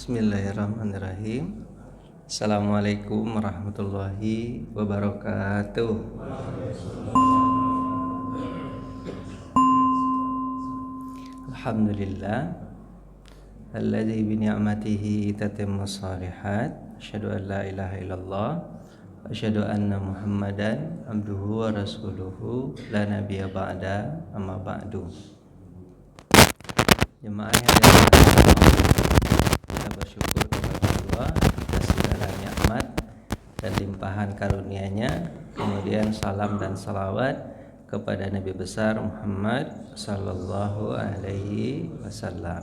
Bismillahirrahmanirrahim. Assalamualaikum warahmatullahi wabarakatuh. Alhamdulillah alladzi bi ni'matihi tatimmus shalihat. Asyhadu an la ilaha illallah wa asyhadu anna Muhammadan abduhu wa rasuluhu la nabiyya ba'da amma ba'du. Jemaah yang dirahmati Allah, kita bersyukur kepada Allah atas segala nikmat dan limpahan karunia-Nya. Kemudian salam dan salawat kepada Nabi besar Muhammad sallallahu alaihi wasallam.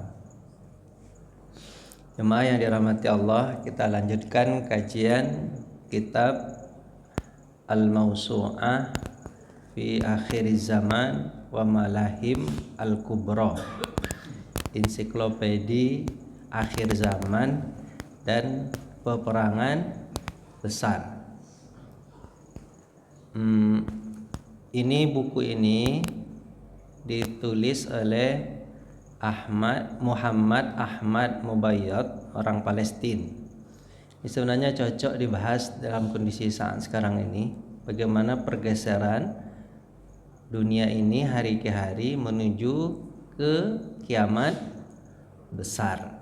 Jemaah yang dirahmati Allah, kita lanjutkan kajian kitab Al-Mawsu'ah fi Akhiriz Zaman wa Malahim Al-Kubra, ensiklopedi akhir zaman dan peperangan besar. Buku ini ditulis oleh Muhammad Ahmad Mubayyad, orang Palestina. Ini sebenarnya cocok dibahas dalam kondisi saat sekarang ini, bagaimana pergeseran dunia ini hari ke hari menuju ke kiamat besar,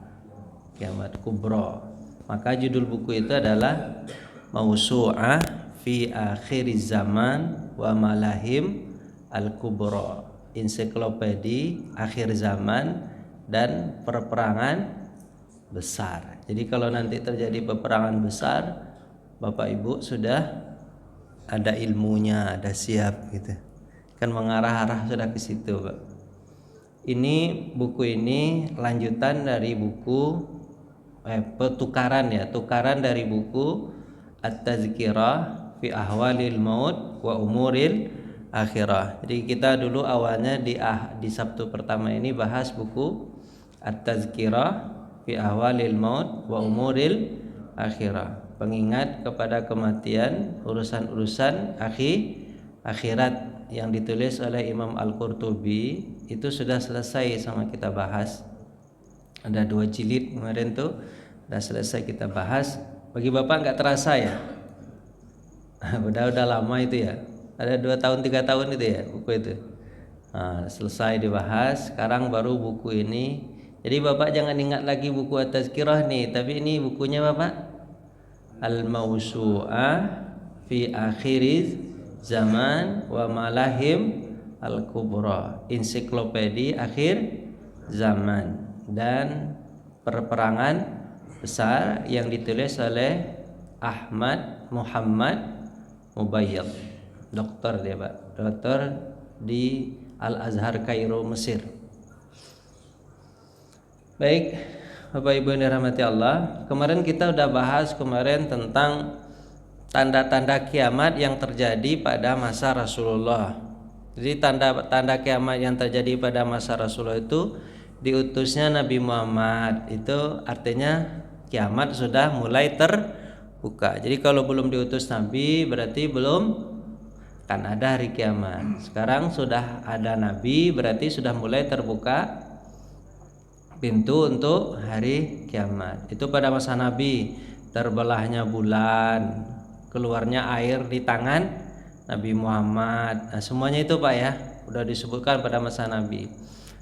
kiamat kubra. Maka judul buku itu adalah Mawsu'ah fi Akhiriz Zaman wa Malahim Al-Kubra, ensiklopedi akhir zaman dan peperangan besar. Jadi kalau nanti terjadi peperangan besar, Bapak Ibu sudah ada ilmunya, ada siap gitu. Kan mengarah-arah sudah ke situ, Pak. Buku ini lanjutan dari buku tukaran dari buku At-Tazkirah fi Ahwalil Maut wa Umuril Akhirah. Jadi kita dulu awalnya di Sabtu pertama ini bahas buku At-Tazkirah fi Ahwalil Maut wa Umuril Akhirah, pengingat kepada kematian, urusan-urusan akhirat, yang ditulis oleh Imam Al-Qurtubi. Itu sudah selesai sama kita bahas. Ada 2 jilid kemarin tuh sudah selesai kita bahas. Bagi Bapak nggak terasa ya? udah lama itu ya. Ada 2 tahun 3 tahun itu ya buku itu. Nah, selesai dibahas. Sekarang baru buku ini. Jadi Bapak jangan ingat lagi buku At-Tazkirah nih, tapi ini bukunya Bapak Al-Mawsu'ah fi Akhiriz Zaman wa Malahim Al-Kubra, ensiklopedi akhir zaman dan peperangan besar, yang ditulis oleh Ahmad Muhammad Mubayyad, dokter dia Pak, dokter di Al-Azhar Kairo, Mesir. Baik, Bapak Ibu yang dirahmati Allah, kemarin kita udah bahas tentang tanda-tanda kiamat yang terjadi pada masa Rasulullah. Jadi tanda-tanda kiamat yang terjadi pada masa Rasulullah itu diutusnya Nabi Muhammad. Itu artinya kiamat sudah mulai terbuka. Jadi kalau belum diutus Nabi berarti belum kan ada hari kiamat. Sekarang sudah ada Nabi berarti sudah mulai terbuka pintu untuk hari kiamat. Itu pada masa Nabi, terbelahnya bulan, keluarnya air di tangan Nabi Muhammad. Nah, semuanya itu Pak ya, udah disebutkan pada masa Nabi.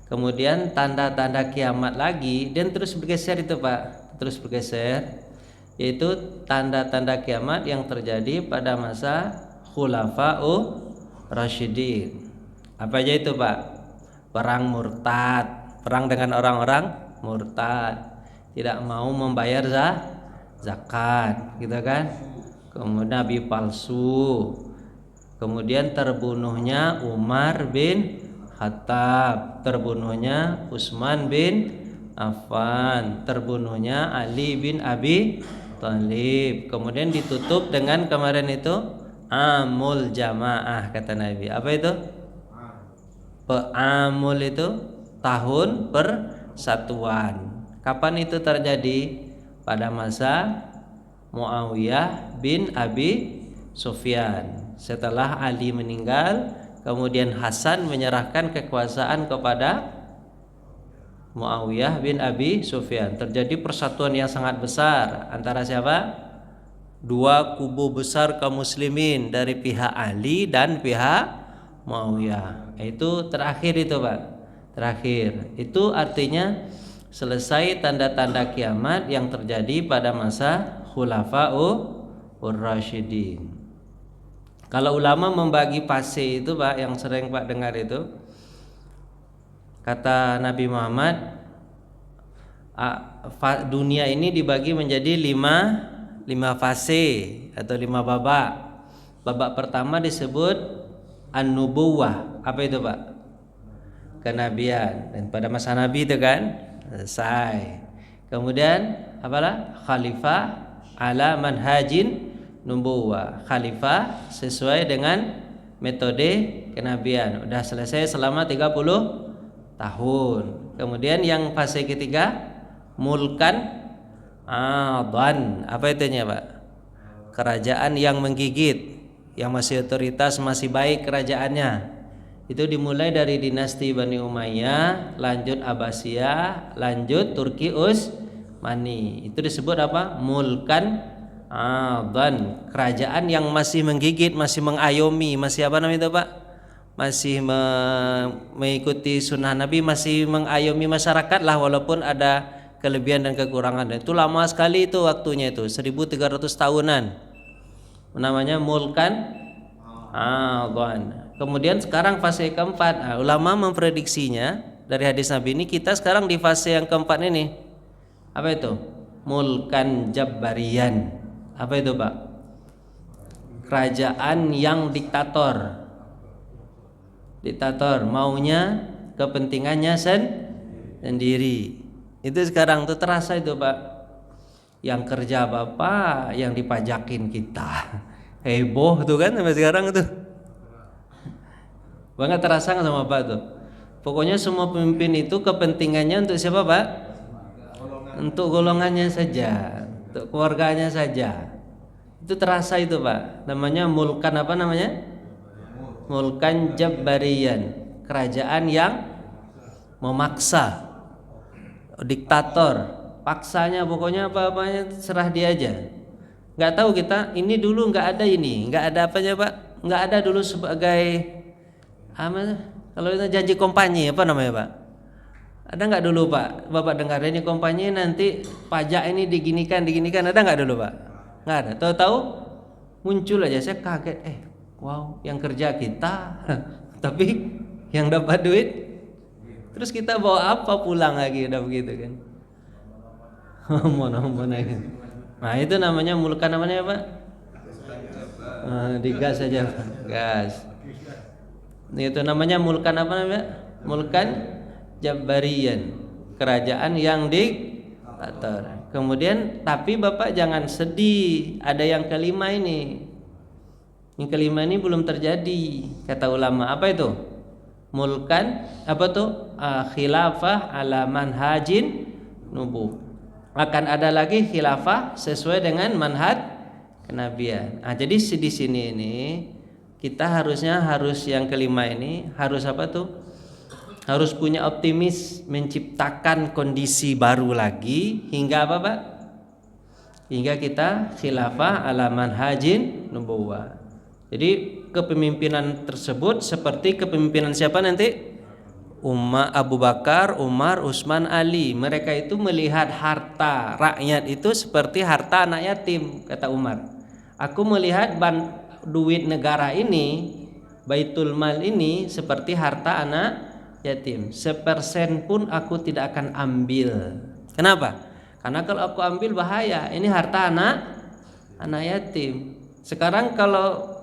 Kemudian tanda-tanda kiamat lagi dan terus bergeser itu Pak, terus bergeser, yaitu tanda-tanda kiamat yang terjadi pada masa Khulafa'ur Rasyidin. Apa aja itu Pak? Perang murtad, perang dengan orang-orang murtad, tidak mau membayar zakat, gitu kan? Kemudian nabi palsu, kemudian terbunuhnya Umar bin Khattab, terbunuhnya Utsman bin Affan, terbunuhnya Ali bin Abi Thalib. Kemudian ditutup dengan kemarin itu Amul Jamaah, kata Nabi. Apa itu? Amul itu tahun persatuan. Kapan itu terjadi? Pada masa Muawiyah bin Abi Sufyan. Setelah Ali meninggal, kemudian Hasan menyerahkan kekuasaan kepada Muawiyah bin Abi Sufyan. Terjadi persatuan yang sangat besar antara siapa? Dua kubu besar kaum muslimin dari pihak Ali dan pihak Muawiyah. Itu terakhir itu, Pak. Terakhir. Itu artinya selesai tanda-tanda kiamat yang terjadi pada masa Khulafaur Rasyidin. Kalau ulama membagi fase itu, Pak, yang sering Pak dengar itu, kata Nabi Muhammad, dunia ini dibagi menjadi lima fase atau 5 babak. Babak pertama disebut an-nubuwah. Apa itu, Pak? Kenabian. Dan pada masa Nabi itu kan selesai. Kemudian apalah? Khalifah ala manhajin nubuwah. Khalifah sesuai dengan metode kenabian. Udah selesai selama 30 tahun. Kemudian yang fase ketiga mulkan adan. Apa itunya, Pak? Kerajaan yang menggigit, yang masih otoritas, masih baik kerajaannya. Itu dimulai dari dinasti Bani Umayyah, lanjut Abbasiyah, lanjut Turki Utsmani. Itu disebut apa? Mulkan adan. Kerajaan yang masih menggigit, masih mengayomi, masih apa namanya itu, Pak? Masih mengikuti sunnah Nabi, masih mengayomi masyarakat lah, walaupun ada kelebihan dan kekurangan. Itu lama sekali itu waktunya, itu 1300 tahunan. Namanya mulkan adan. Kemudian sekarang fase keempat. Ulama memprediksinya dari hadis Nabi ini, kita sekarang di fase yang keempat ini. Apa itu? Mulkan jabbariyan. Apa itu, Pak? Kerajaan yang diktator. Diktator, maunya kepentingannya sendiri. Itu sekarang tuh terasa itu, Pak. Yang kerja Bapak, yang dipajakin kita. Heboh tuh kan sampai sekarang itu. Banget terasa nggak sama Pak tuh? Pokoknya semua pemimpin itu kepentingannya untuk siapa, Pak? Untuk golongannya saja, untuk keluarganya saja. Itu terasa itu, Pak. Namanya mulkan apa namanya? Mulkan jabbariyan. Kerajaan yang memaksa. Diktator. Paksanya pokoknya apa-apanya serah dia aja. Nggak tahu kita, ini dulu nggak ada ini. Nggak ada apanya, Pak? Nggak ada dulu sebagai kalau itu janji kompanyi, apa namanya, Pak? Ada nggak dulu, Pak? Bapak dengar ini kompanyi nanti pajak ini diginikan, ada nggak dulu, Pak? Nggak ada. Tahu-tahu muncul aja, saya kaget. Wow, yang kerja kita, tapi yang dapat duit, terus kita bawa apa pulang lagi, udah begitu kan? Mohon lagi. Nah itu namanya mulkan, namanya Pak? Digas saja, gas. Itu namanya mulkan apa namanya? Mulkan jabbariyan, kerajaan yang diktator. Kemudian tapi Bapak jangan sedih, ada yang kelima ini. Yang kelima ini belum terjadi, kata ulama. Apa itu? Mulkan apa tuh? Khilafah ala manhajin nubuwah. Akan ada lagi khilafah sesuai dengan manhaj kenabian. Jadi di sini ini kita harus yang kelima ini harus apa tuh? Harus punya optimis menciptakan kondisi baru lagi hingga apa, Pak? Hingga kita khilafah ala manhajin nubuwah. Jadi kepemimpinan tersebut seperti kepemimpinan siapa nanti? Abu Bakar, Umar, Utsman, Ali. Mereka itu melihat harta rakyat itu seperti harta anak yatim, kata Umar. Aku melihat duit negara ini, Baitul Mal ini seperti harta anak yatim. 1% pun aku tidak akan ambil. Kenapa? Karena kalau aku ambil bahaya. Ini harta anak yatim. Sekarang kalau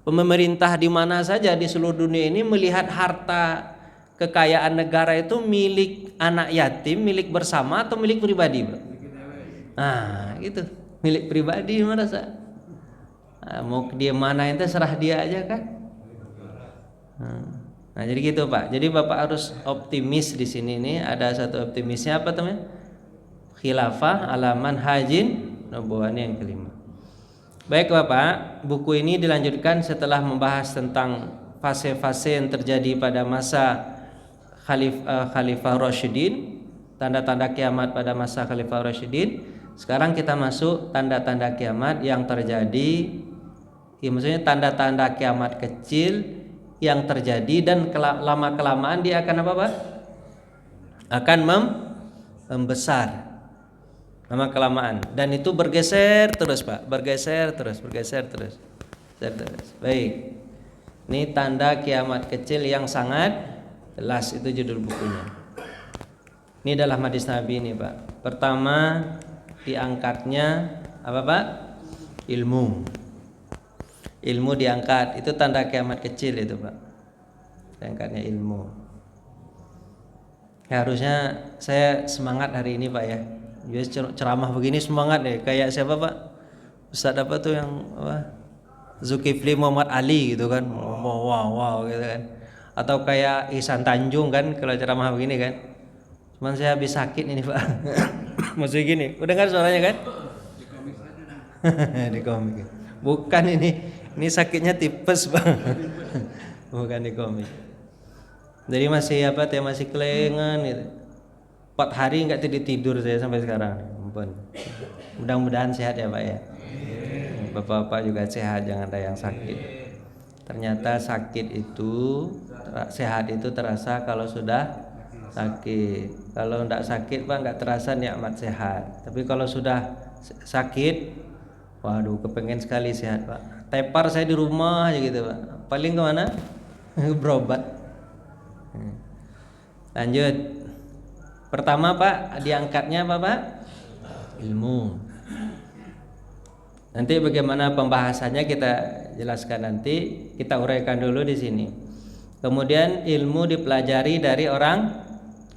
pemerintah di mana saja di seluruh dunia ini melihat harta kekayaan negara itu milik anak yatim, milik bersama atau milik pribadi, Pak? Gitu. Milik pribadi merasa. Mau dia mana itu serah dia aja kan? Jadi gitu, Pak. Jadi Bapak harus optimis di sini nih. Ada satu optimisnya apa teman? Khilafah ala manhajin nubuwah yang kelima. Baik Bapak, buku ini dilanjutkan setelah membahas tentang fase-fase yang terjadi pada masa Khalifah Rasyidin, tanda-tanda kiamat pada masa Khalifah Rasyidin. Sekarang kita masuk tanda-tanda kiamat yang terjadi, ya maksudnya tanda-tanda kiamat kecil yang terjadi dan lama kelamaan dia akan apa Pak? Akan membesar lama kelamaan, dan itu bergeser terus Pak, bergeser terus. Baik, ini tanda kiamat kecil yang sangat jelas, itu judul bukunya. Ini dalam hadis Nabi ini Pak. Pertama diangkatnya apa Pak? Ilmu diangkat, itu tanda kiamat kecil itu Pak, diangkatnya ilmu. Ya, harusnya saya semangat hari ini Pak ya. Ceramah begini semangat deh, kayak siapa Pak? Ustaz apa tuh yang apa? Zulkifli Muhammad Ali gitu kan. Wow gitu kan. Atau kayak Ihsan Tanjung kan kalau ceramah begini kan. Cuman saya habis sakit ini Pak. Maksudnya gini, udah kan suaranya kan? Di komik. Bukan ini sakitnya tipes Pak. Bukan di komik. Jadi masih masih kelengan gitu. 4 hari nggak tidur saya sampai sekarang. Ampun. Mudah-mudahan sehat ya Pak ya. Bapak-bapak juga sehat, jangan ada yang sakit. Ternyata sakit itu, sehat itu terasa kalau sudah sakit. Kalau enggak sakit Pak nggak terasa nikmat sehat. Tapi kalau sudah sakit, waduh kepengen sekali sehat Pak. Tepar saya di rumah aja gitu Pak. Paling kemana? Berobat. Lanjut. Pertama Pak, diangkatnya apa Pak? Ilmu. Nanti bagaimana pembahasannya kita jelaskan nanti, kita uraikan dulu di sini. Kemudian ilmu dipelajari dari orang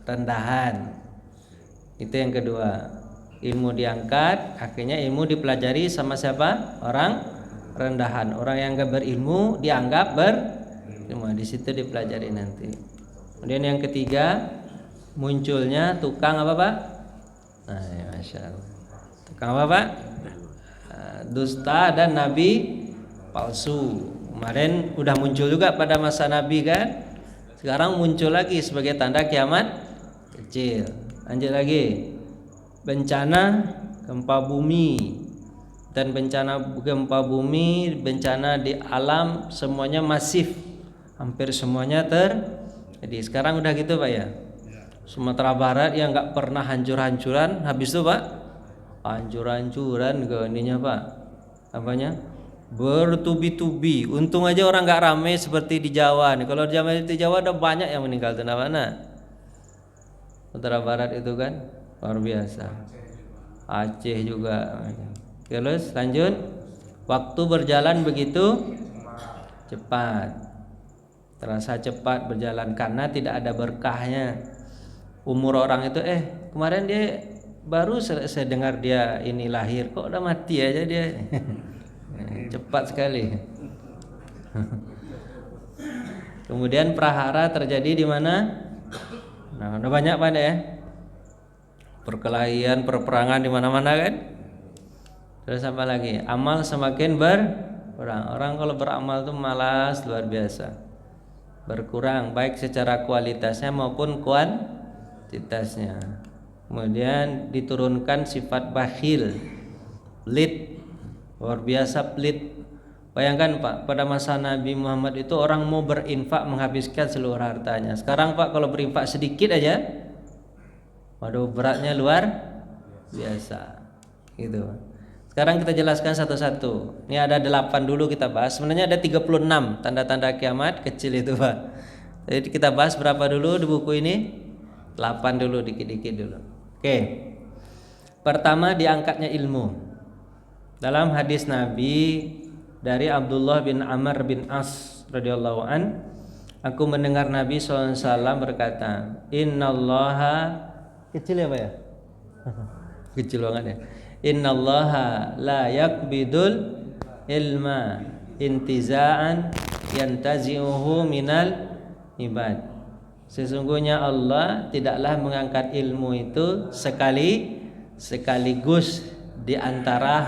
rendahan. Itu yang kedua. Ilmu diangkat, akhirnya ilmu dipelajari sama siapa? Orang rendahan. Orang yang enggak berilmu dianggap berilmu. Di situ dipelajari nanti. Kemudian yang ketiga, munculnya tukang apa Pak? Nah, ya, Masya Allah. Tukang apa Pak? Dusta dan nabi palsu. Kemarin udah muncul juga pada masa Nabi kan. Sekarang muncul lagi sebagai tanda kiamat kecil. Lanjut lagi. Bencana gempa bumi. Dan bencana gempa bumi, bencana di alam semuanya masif. Hampir semuanya terjadi. Sekarang udah gitu Pak ya. Sumatera Barat yang nggak pernah hancur-hancuran, habis itu Pak hancur-hancuran ke ininya Pak, apanya bertubi-tubi. Untung aja orang nggak rame seperti di Jawa nih. Kalau di Jawa ada banyak yang meninggal tuh mana? Sumatera Barat itu kan luar biasa. Aceh juga. Terus lanjut, waktu berjalan begitu cepat, terasa cepat berjalan karena tidak ada berkahnya. Umur orang itu kemarin dia baru saya dengar dia ini lahir, kok udah mati aja dia. Cepat sekali. Kemudian prahara terjadi di mana? Nah, udah banyak Pak ya. Perkelahian, perperangan di mana-mana kan? Terus apa lagi? Amal semakin berkurang. Orang kalau beramal tuh malas luar biasa. Berkurang baik secara kualitasnya maupun kuantitasnya. Kemudian diturunkan sifat bakhil, pelit, luar biasa pelit. Bayangkan Pak, pada masa Nabi Muhammad itu orang mau berinfak menghabiskan seluruh hartanya. Sekarang Pak kalau berinfak sedikit aja, waduh beratnya luar biasa. Gitu. Sekarang kita jelaskan satu-satu. Ini ada 8 dulu kita bahas. Sebenarnya ada 36 tanda-tanda kiamat kecil itu Pak. Jadi kita bahas berapa dulu di buku ini? 8 dulu, dikit-dikit dulu. Oke. Pertama diangkatnya ilmu. Dalam hadis Nabi dari Abdullah bin Amr bin As radhiyallahu an, aku mendengar Nabi SAW berkata, Innallaha, kecil ya Pak ya? Kecil banget ya. Innallaha la yakbidul ilma intiza'an yantazi'uhu minal ibad. Sesungguhnya Allah tidaklah mengangkat ilmu itu sekaligus di antara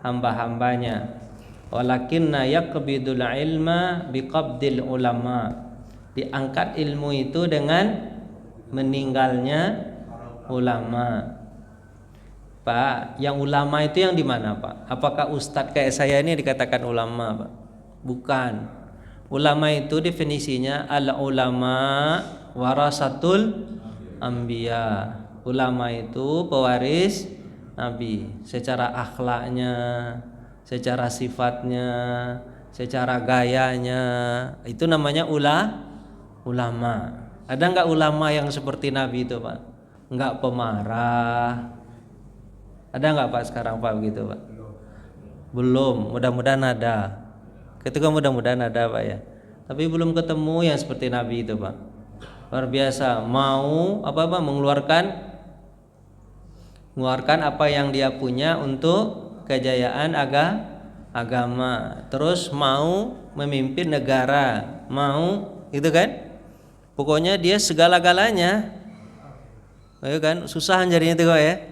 hamba-hambanya. Walakinna yakbidul ilma biqabdil ulama. Diangkat ilmu itu dengan meninggalnya ulama. Pak, yang ulama itu yang di mana, Pak? Apakah ustadz kayak saya ini dikatakan ulama, Pak? Bukan. Ulama itu definisinya al ulama warasatul anbiya. Ulama itu pewaris nabi, secara akhlaknya, secara sifatnya, secara gayanya, itu namanya ulama. Ada nggak ulama yang seperti Nabi itu, Pak? Nggak pemarah. Ada nggak, Pak, sekarang, Pak, begitu, Pak? Belum. Mudah-mudahan ada. Ketika mudah-mudahan ada, Pak, ya. Tapi belum ketemu yang seperti Nabi itu, Pak. Luar biasa. Mau mengeluarkan apa yang dia punya untuk kejayaan agama. Terus mau memimpin negara, mau, gitu kan? Pokoknya dia segala-galanya. Ayo kan, susah jadinya itu kok ya.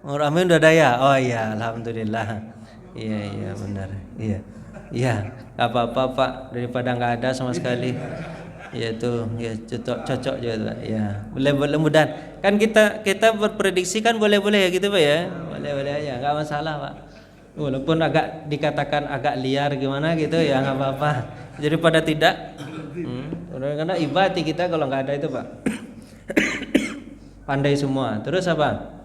Amin udah ada ya. Oh iya, alhamdulillah. Iya benar. Iya. Gak apa-apa, Pak, daripada nggak ada sama sekali. Ya itu, ya cocok juga, Pak. Ya, boleh mudah. Kan kita berprediksi kan boleh ya gitu, Pak, ya. Boleh aja, nggak masalah, Pak. Walaupun agak dikatakan agak liar gimana gitu ya, nggak apa-apa. Daripada tidak. Karena ibati kita kalau nggak ada itu, Pak. Pandai semua. Terus apa?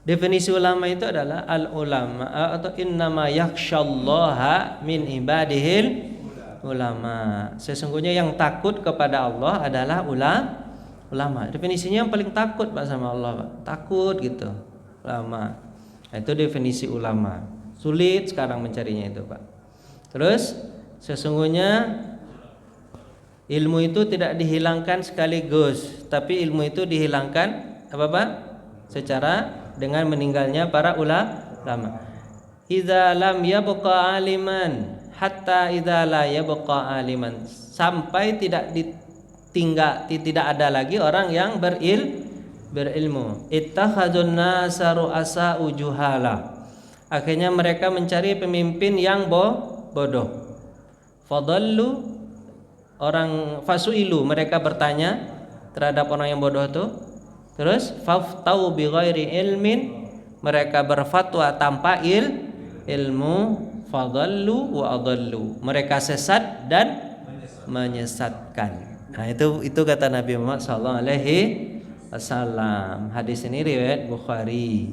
Definisi ulama itu adalah al ulama atau innama yakhsyallaha min ibadihil ulama. Sesungguhnya yang takut kepada Allah adalah ulama. Definisinya yang paling takut, Pak, sama Allah, Pak. Takut gitu. Ulama. Nah, itu definisi ulama. Sulit sekarang mencarinya itu, Pak. Terus sesungguhnya ilmu itu tidak dihilangkan sekaligus, tapi ilmu itu dihilangkan apa, Pak? Secara dengan meninggalnya para ulama. Idza lam yabqa aliman hatta idza la yabqa aliman. Sampai tidak ada lagi orang yang berilmu. Ittakhadzun nasa ru'asa ujuhala. Akhirnya mereka mencari pemimpin yang bodoh. Fadallu, orang fasuilu, mereka bertanya terhadap orang yang bodoh itu. Terus faftau bi ghairi ilmin, mereka berfatwa tanpa ilmu. Fadallu wa adallu, mereka sesat dan menyesatkan. Nah, itu kata Nabi Muhammad sallallahu alaihi wasallam. Hadis ini riwayat Bukhari.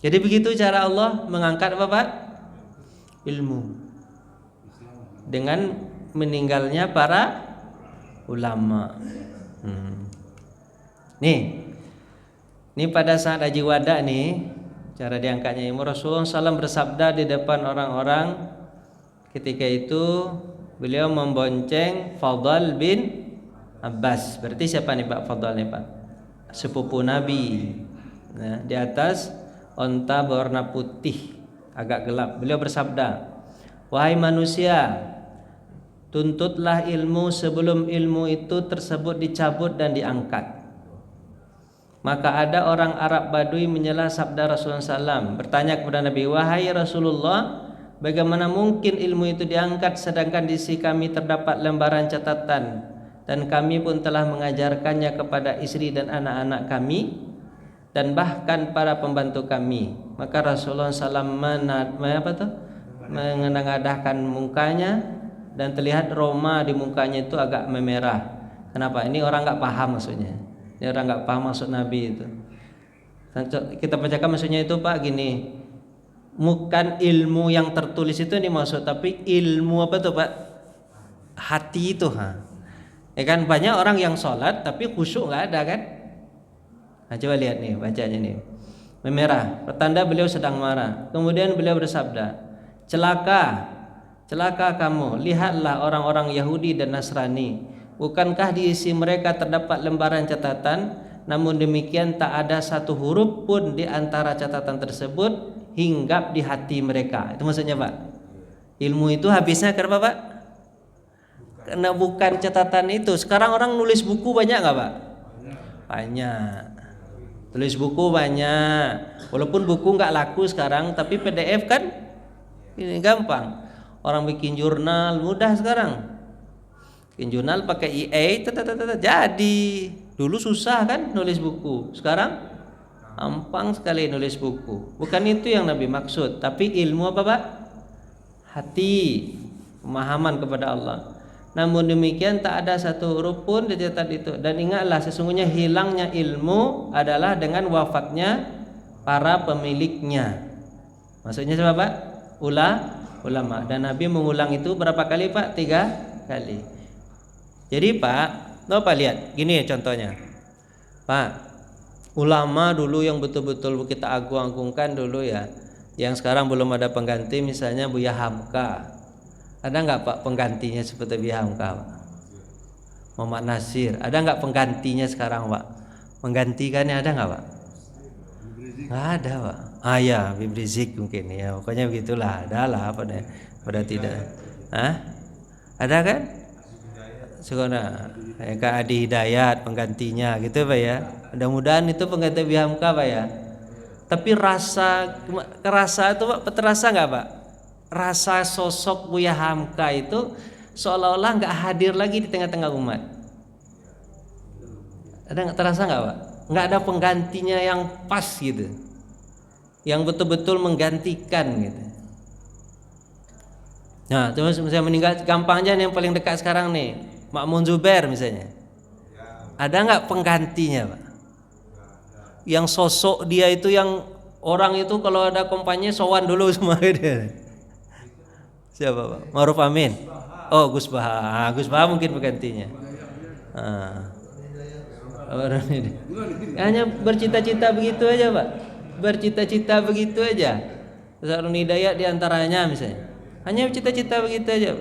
Jadi begitu cara Allah mengangkat apa, Pak? Ilmu. Dengan meninggalnya para ulama. Ini pada saat Haji Wada nih, cara diangkatnya ilmu. Rasulullah SAW bersabda di depan orang-orang. Ketika itu beliau membonceng Fadl bin Abbas. Berarti siapa nih, Pak, Fadl nih, Pak? Sepupu Nabi. Nah, di atas onta berwarna putih agak gelap. Beliau bersabda, wahai manusia, tuntutlah ilmu sebelum ilmu itu tersebut dicabut dan diangkat. Maka ada orang Arab Badui menyela sabda Rasulullah SAW, bertanya kepada Nabi, wahai Rasulullah, bagaimana mungkin ilmu itu diangkat sedangkan di sisi kami terdapat lembaran catatan dan kami pun telah mengajarkannya kepada istri dan anak-anak kami dan bahkan para pembantu kami. Maka Rasulullah SAW menengadahkan mukanya dan terlihat roma di mukanya itu agak memerah. Kenapa? Ini orang nggak paham maksudnya. Ini orang nggak paham maksud Nabi itu. Kita bacakan maksudnya itu, Pak, gini. Bukan ilmu yang tertulis itu yang dimaksud, tapi ilmu apa tuh, Pak? Hati itu, Ya kan, banyak orang yang sholat tapi khusyuk nggak ada kan? Nah, coba lihat nih bacanya nih. Memerah, pertanda beliau sedang marah. Kemudian beliau bersabda, celaka kamu, lihatlah orang-orang Yahudi dan Nasrani. Bukankah di isi mereka terdapat lembaran catatan, namun demikian tak ada satu huruf pun di antara catatan tersebut hinggap di hati mereka. Itu maksudnya, Pak. Ilmu itu habisnya kenapa, Pak? Karena bukan catatan itu. Sekarang orang nulis buku banyak nggak, Pak? Banyak. Tulis buku banyak. Walaupun buku nggak laku sekarang, tapi PDF kan ini gampang. Orang bikin jurnal mudah sekarang. Bikin jurnal pakai EA, jadi. Dulu susah kan nulis buku, sekarang gampang sekali nulis buku. Bukan itu yang Nabi maksud, tapi ilmu apa Pak? Hati, pemahaman kepada Allah. Namun demikian tak ada satu huruf pun dicatat itu. Dan ingatlah sesungguhnya hilangnya ilmu adalah dengan wafatnya para pemiliknya. Maksudnya siapa Pak? Ulama. Dan Nabi mengulang itu berapa kali Pak? 3 kali. Jadi Pak, Pak lihat, gini contohnya. Pak, ulama dulu yang betul-betul kita agung-agungkan dulu ya, yang sekarang belum ada pengganti, misalnya Buya Hamka. Ada nggak Pak penggantinya seperti Buya Hamka Pak? Muhammad Nasir, ada nggak penggantinya sekarang Pak? Menggantikannya ada nggak Pak? Nggak ada Pak. Ya Habib Rizik mungkin ya, pokoknya begitulah. Ada lah apa deh, pada tidak. Ada kan? Sekarang Kak Adi Hidayat penggantinya gitu Pak ya. Mudah-mudahan itu pengganti Buya Hamka Pak ya. Tapi kerasa itu Pak, terasa nggak Pak? Rasa sosok Buya Hamka itu seolah-olah nggak hadir lagi di tengah-tengah umat. Ada nggak terasa nggak Pak? Nggak ada penggantinya yang pas gitu, yang betul-betul menggantikan gitu. Nah, terus misalnya meninggal gampang aja nih, yang paling dekat sekarang nih, Ma'mun Zubair misalnya. Ada nggak penggantinya Pak? Yang sosok dia itu yang orang itu kalau ada kompanya sowan dulu semua dia. Siapa Pak? Ma'ruf Amin. Oh Gus Baha. Gus Baha mungkin penggantinya. Orang ini hanya bercita-cita begitu aja Pak. Bercita-cita begitu aja. Zarun Hidayat diantaranya misalnya. Hanya cita-cita begitu aja.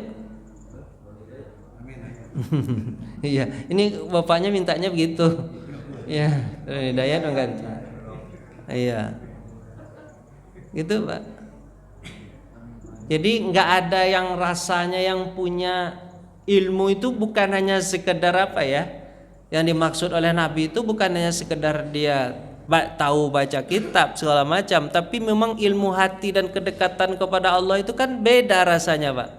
Iya, ini bapaknya mintanya begitu. Ya, Hidayat mengganti. Iya. Gitu Pak. Jadi nggak ada yang rasanya yang punya ilmu itu bukan hanya sekedar apa ya? Yang dimaksud oleh Nabi itu bukan hanya sekedar dia tahu baca kitab segala macam, tapi memang ilmu hati dan kedekatan kepada Allah itu kan beda rasanya Pak.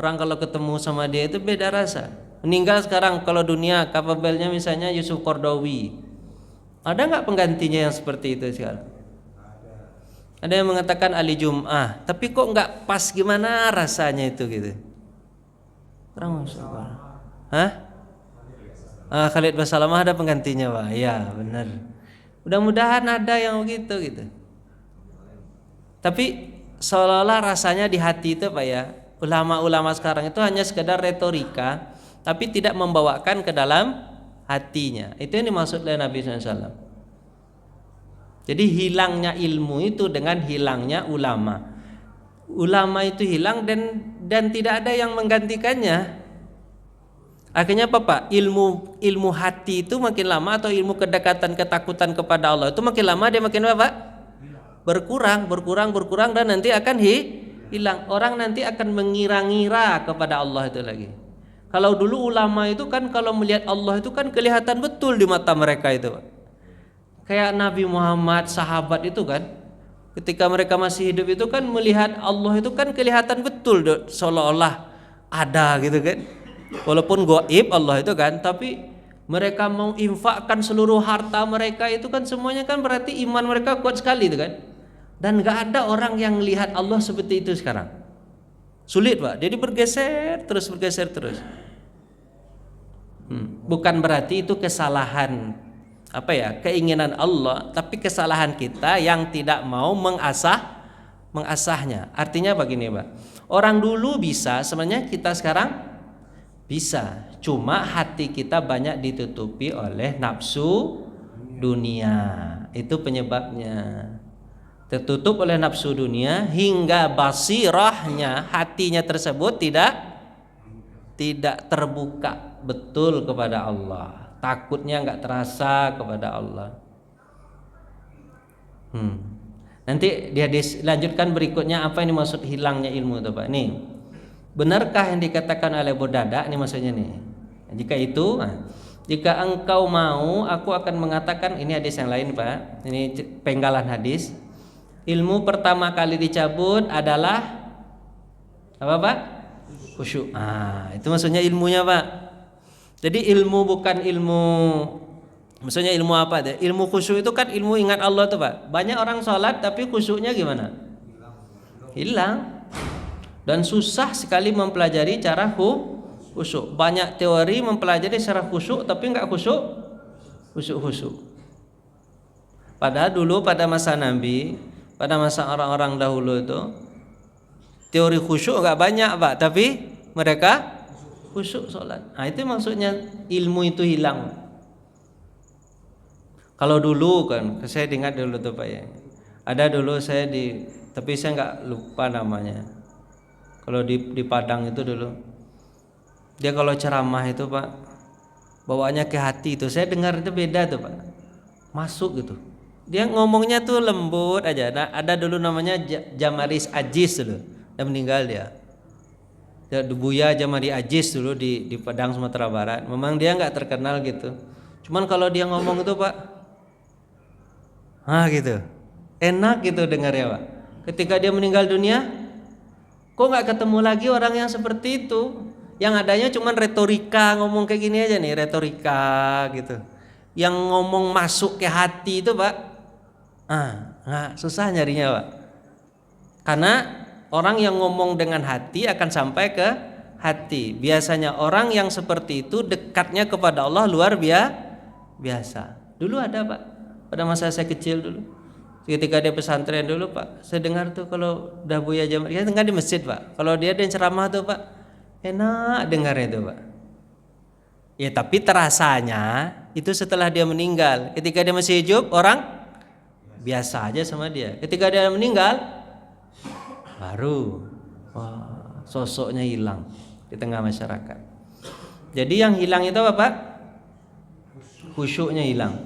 Orang kalau ketemu sama dia itu beda rasa. Meninggal sekarang kalau dunia kapabelnya misalnya Yusuf Qaradawi. Ada nggak penggantinya yang seperti itu sekarang? Ada yang mengatakan Ali Jum'ah, tapi kok nggak pas, gimana rasanya itu gitu? Terang Khalid Basalamah ada penggantinya Pak. Iya benar. Mudah-mudahan ada yang begitu gitu. Tapi seolah-olah rasanya di hati itu Pak ya, ulama-ulama sekarang itu hanya sekedar retorika, tapi tidak membawakan ke dalam hatinya. Itu yang dimaksud oleh Nabi SAW. Jadi hilangnya ilmu itu dengan hilangnya ulama. Ulama itu hilang dan tidak ada yang menggantikannya. Akhirnya apa Pak? Ilmu hati itu makin lama, atau ilmu kedekatan ketakutan kepada Allah itu makin lama dia makin apa Pak? Berkurang dan nanti akan hilang. Orang nanti akan mengira-ngira kepada Allah itu lagi. Kalau dulu ulama itu kan kalau melihat Allah itu kan kelihatan betul di mata mereka itu Pak. Kayak Nabi Muhammad, sahabat itu kan, ketika mereka masih hidup itu kan melihat Allah itu kan kelihatan betul, seolah-olah ada gitu kan. Walaupun gaib Allah itu kan, tapi mereka mau infakkan seluruh harta mereka itu kan semuanya kan berarti iman mereka kuat sekali itu kan. Dan gak ada orang yang lihat Allah seperti itu sekarang. Sulit Pak, jadi bergeser terus. Bukan berarti itu kesalahan keinginan Allah, tapi kesalahan kita yang tidak mau mengasahnya. Artinya begini Pak, orang dulu bisa, sebenarnya kita sekarang bisa, cuma hati kita banyak ditutupi oleh nafsu dunia. Itu penyebabnya. Tertutup oleh nafsu dunia hingga basirahnya, hatinya tersebut tidak terbuka betul kepada Allah. Takutnya enggak terasa kepada Allah. Nanti dia dilanjutkan berikutnya apa yang dimaksud hilangnya ilmu itu Pak. Nih, benarkah yang dikatakan oleh Burdada, ini maksudnya nih. Jika engkau mau, aku akan mengatakan, ini hadis yang lain Pak. Ini penggalan hadis. Ilmu pertama kali dicabut adalah apa Pak? khusyuk. Itu maksudnya ilmunya, Pak. Jadi ilmu bukan ilmu, maksudnya ilmu apa deh? Ilmu khusyuk itu kan ilmu ingat Allah tuh, Pak. Banyak orang sholat tapi khusyuknya gimana? Hilang. Dan susah sekali mempelajari cara khusyuk. Banyak teori mempelajari secara khusyuk tapi nggak khusyuk. Padahal dulu pada masa Nabi, pada masa orang-orang dahulu itu teori khusyuk nggak banyak, Pak, tapi mereka khusyuk sholat. Itu maksudnya ilmu itu hilang. Kalau dulu kan, saya ingat dulu tuh, Pak, ya. Ada dulu saya tapi saya nggak lupa namanya. Kalau di Padang itu dulu, dia kalau ceramah itu, Pak, bawaannya ke hati itu. Saya dengar itu beda tuh, Pak. Masuk gitu. Dia ngomongnya tuh lembut aja. Nah, ada dulu namanya Jamaris Ajis dulu. Dia meninggal dia. Buya Jamari Ajis dulu di Padang Sumatera Barat. Memang dia nggak terkenal gitu. Cuman kalau dia ngomong itu, Pak, gitu, enak gitu dengar ya, Pak. Ketika dia meninggal dunia, kok nggak ketemu lagi orang yang seperti itu. Yang adanya cuman retorika, ngomong kayak gini aja nih, retorika gitu. Yang ngomong masuk ke hati itu, Pak, susah nyarinya, Pak. Karena orang yang ngomong dengan hati akan sampai ke hati. Biasanya orang yang seperti itu dekatnya kepada Allah luar biasa. Dulu ada, Pak, pada masa saya kecil dulu. Ketika dia pesantren dulu, Pak, saya dengar tuh kalau dah Buya Jamar, dia dengar di masjid, Pak. Kalau dia ada ceramah tuh, Pak, enak dengarnya tuh, Pak. Ya tapi terasanya itu setelah dia meninggal. Ketika dia masih hidup, orang biasa aja sama dia. Ketika dia meninggal, baru sosoknya hilang di tengah masyarakat. Jadi yang hilang itu apa, Pak? Khusyuknya hilang.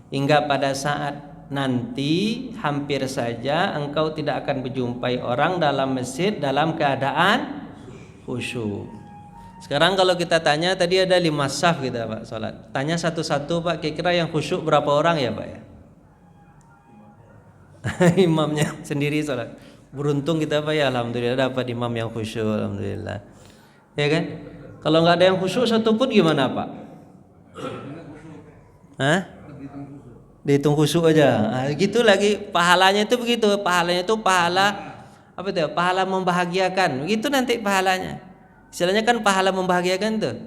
Hingga pada saat nanti hampir saja engkau tidak akan menjumpai orang dalam masjid dalam keadaan khusyuk. Sekarang kalau kita tanya, tadi ada 5 saf kita, Pak, sholat. Tanya satu-satu, Pak, kira-kira yang khusyuk berapa orang ya, Pak, ya? Imamnya sendiri sholat. Beruntung kita, Pak, ya, alhamdulillah dapat imam yang khusyuk, alhamdulillah. Ya kan? Kalau nggak ada yang khusyuk satu pun gimana, Pak? Dihitung khusyuk aja. Gitu lagi pahalanya itu begitu. Pahalanya itu pahala apa itu? Pahala membahagiakan. Begitu nanti pahalanya. Istilahnya kan pahala membahagiakan tuh.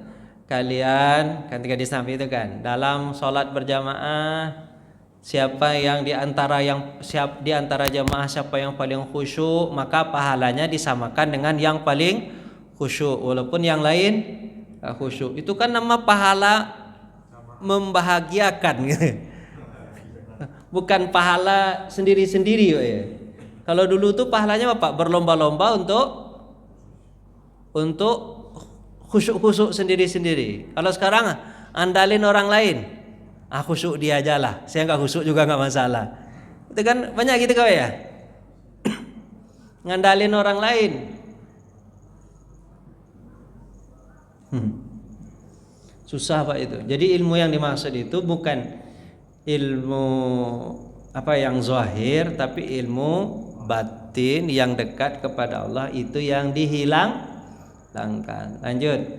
Kalian ketika di samping itu kan dalam sholat berjamaah, siapa yang di antara jamaah siapa yang paling khusyuk, maka pahalanya disamakan dengan yang paling khusyuk walaupun yang lain khusyuk. Itu kan nama pahala membahagiakan gitu. Bukan pahala sendiri-sendiri, ya. Kalau dulu tuh pahalanya apa? Berlomba-lomba untuk khusyuk-khusyuk sendiri-sendiri. Kalau sekarang andalin orang lain, khusyuk dia aja lah. Saya nggak khusyuk juga nggak masalah. Itu kan banyak gitu kau ya. Ngandalin orang lain. Susah, Pak, itu. Jadi ilmu yang dimaksud itu bukan ilmu apa yang zahir, tapi ilmu batin yang dekat kepada Allah, itu yang dihilangkan. Lanjut.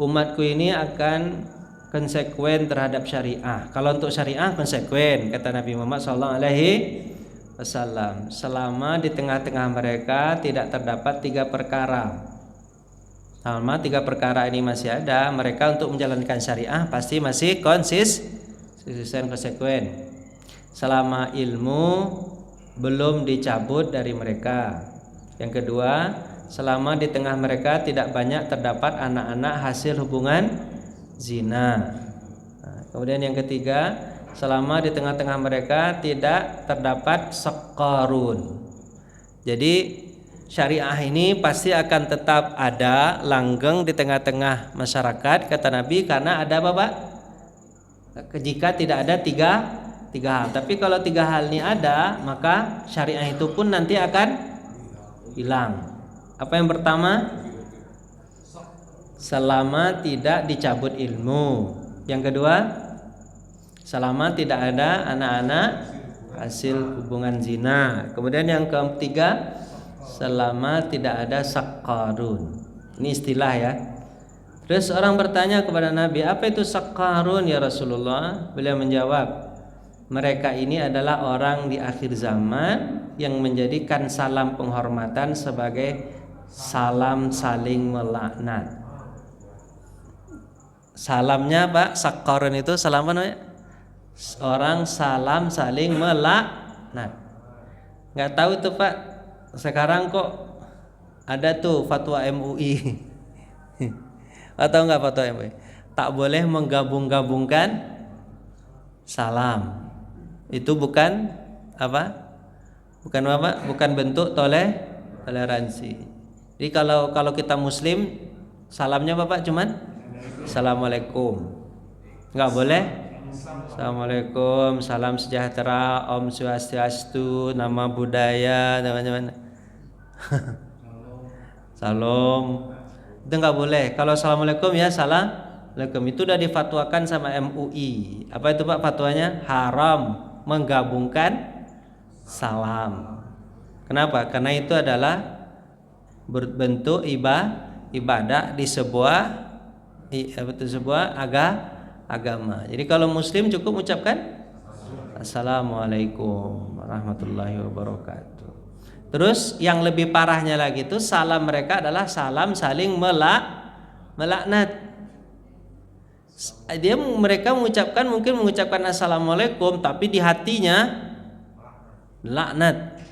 Umatku ini akan konsekuen terhadap syariah. Kalau untuk syariah konsekuen, kata Nabi Muhammad SAW, selama di tengah-tengah mereka tidak terdapat 3 perkara. Selama 3 perkara ini masih ada, mereka untuk menjalankan syariah pasti masih konsisten konsekuen. Selama ilmu belum dicabut dari mereka. Yang kedua, selama di tengah mereka tidak banyak terdapat anak-anak hasil hubungan zina. Kemudian yang ketiga, selama di tengah-tengah mereka tidak terdapat sekarun. Jadi syariah ini pasti akan tetap ada langgeng di tengah-tengah masyarakat, kata Nabi, karena ada apa, Pak? Jika tidak ada tiga hal. Tapi kalau 3 hal ini ada, maka syariah itu pun nanti akan hilang. Apa yang pertama? Selama tidak dicabut ilmu. Yang kedua, selama tidak ada anak-anak hasil hubungan zina. Kemudian yang ketiga, selama tidak ada sakarun. Ini istilah ya. Terus orang bertanya kepada Nabi, apa itu saqqarun ya Rasulullah? Beliau menjawab, mereka ini adalah orang di akhir zaman yang menjadikan salam penghormatan sebagai salam saling melaknat. Salamnya Pak, saqqarun itu salam apa namanya? Orang salam saling melaknat. Nggak tahu tuh Pak, sekarang kok ada tuh fatwa MUI. Atau enggak fatwa MUI? Tak boleh menggabung-gabungkan salam. Itu bukan apa? Bukan apa? Bukan bentuk toleransi. Jadi kalau kita muslim, salamnya Bapak cuman Assalamualaikum. Enggak boleh? Assalamualaikum, salam sejahtera, Om Swastiastu, nama budaya, namanya. Salam. Itu nggak boleh. Kalau assalamualaikum ya assalamualaikum. Itu udah difatwakan sama MUI. Apa itu Pak fatwanya? Haram menggabungkan salam. Kenapa? Karena itu adalah berbentuk ibadah di sebuah agama. Jadi kalau muslim cukup mengucapkan Assalamualaikum warahmatullahi wabarakatuh. Terus yang lebih parahnya lagi itu salam mereka adalah salam saling melaknat. Mereka mungkin mengucapkan Assalamualaikum, tapi di hatinya laknat.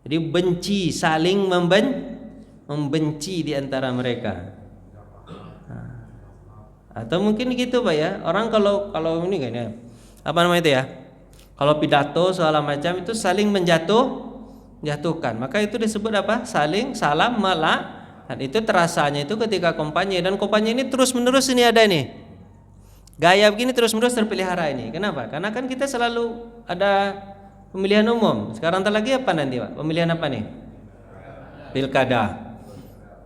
Jadi benci, saling membenci di antara mereka. Atau mungkin gitu Pak ya. Orang kalau ini kan ya. Apa namanya itu ya? Kalau pidato segala macam itu saling menjatuhkan. Maka itu disebut apa? Saling salam melaknat. Itu terasanya itu ketika kampanye, dan kampanye ini terus-menerus ini ada nih. Gaya begini terus-menerus terpelihara ini. Kenapa? Karena kan kita selalu ada pemilihan umum. Sekarang entar lagi apa nanti Pak? Pemilihan apa nih? Pilkada.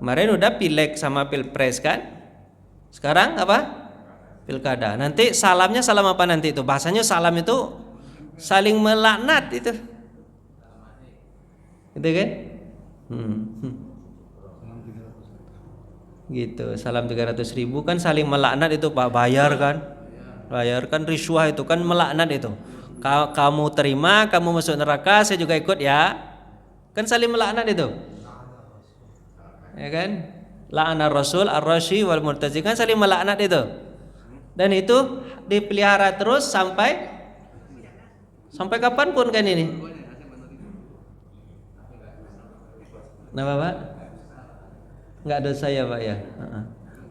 Kemarin udah pileg sama pilpres kan? Sekarang apa? Pilkada. Nanti salamnya salam apa nanti itu? Bahasanya salam itu saling melaknat itu. Gitu kan? Gitu. Salam 300.000 kan saling melaknat itu Pak, bayar kan riswah itu kan melaknat itu. Kamu terima, kamu masuk neraka, saya juga ikut ya. Kan saling melaknat itu. Ya kan? La'ana Rasul ar-rashi wal murtazi, kan saling melaknat itu. Dan itu dipelihara terus sampai kapanpun kan ini. Kenapa Pak? Enggak dosa ya Pak ya.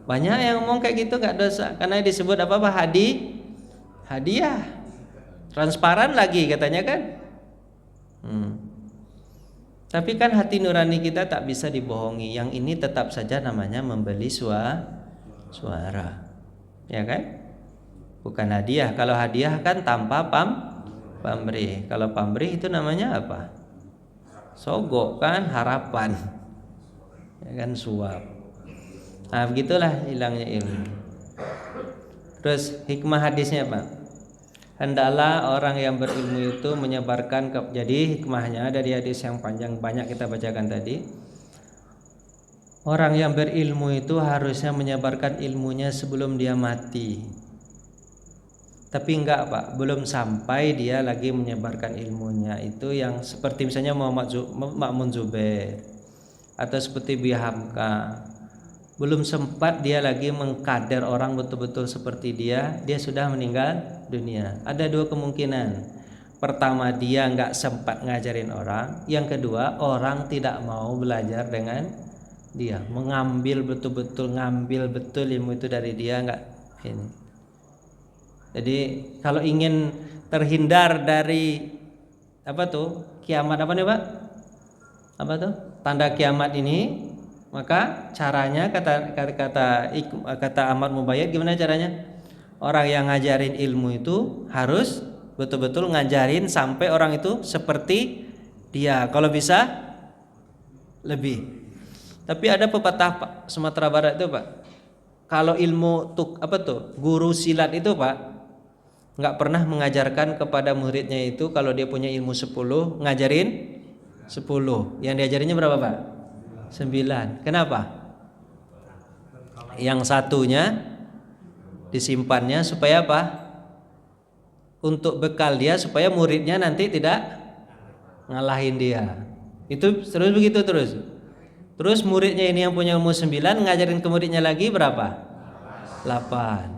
Banyak yang ngomong kayak gitu enggak dosa karena disebut apa Pak? Hadiah. Transparan lagi katanya kan. Tapi kan hati nurani kita tak bisa dibohongi. Yang ini tetap saja namanya membeli suara. Ya kan? Bukan hadiah. Kalau hadiah kan tanpa pamrih. Kalau pamrih itu namanya apa? Sogok kan, harapan. Ya kan, suap. Nah, begitulah hilangnya ilmu. Terus hikmah hadisnya Pak. Hendaklah orang yang berilmu itu menyebarkan jadi hikmahnya dari hadis yang panjang banyak kita bacakan tadi. Orang yang berilmu itu harusnya menyebarkan ilmunya sebelum dia mati. Tapi enggak Pak, belum sampai dia lagi menyebarkan ilmunya. Itu yang seperti misalnya Ma'mun Zubair atau seperti Buya Hamka. Belum sempat dia lagi mengkader orang betul-betul seperti dia sudah meninggal dunia. Ada dua kemungkinan. Pertama, dia nggak sempat ngajarin orang. Yang kedua, orang tidak mau belajar dengan dia, ngambil betul ilmu itu dari dia, nggak ini. Jadi kalau ingin terhindar dari kiamat apa nih Pak? Apa tuh? Tanda kiamat ini. Maka caranya kata Ahmad Mubayyad, gimana caranya? Orang yang ngajarin ilmu itu harus betul-betul ngajarin sampai orang itu seperti dia. Kalau bisa lebih. Tapi ada pepatah Pak Sumatera Barat itu Pak. Kalau ilmu guru silat itu Pak nggak pernah mengajarkan kepada muridnya itu kalau dia punya ilmu 10 ngajarin 10. Yang diajarinnya berapa Pak? 9. Kenapa? Yang satunya disimpannya supaya apa? Untuk bekal dia supaya muridnya nanti tidak ngalahin dia. Itu terus begitu terus. Terus muridnya ini yang punya ilmu 9 ngajarin ke muridnya lagi berapa? 8.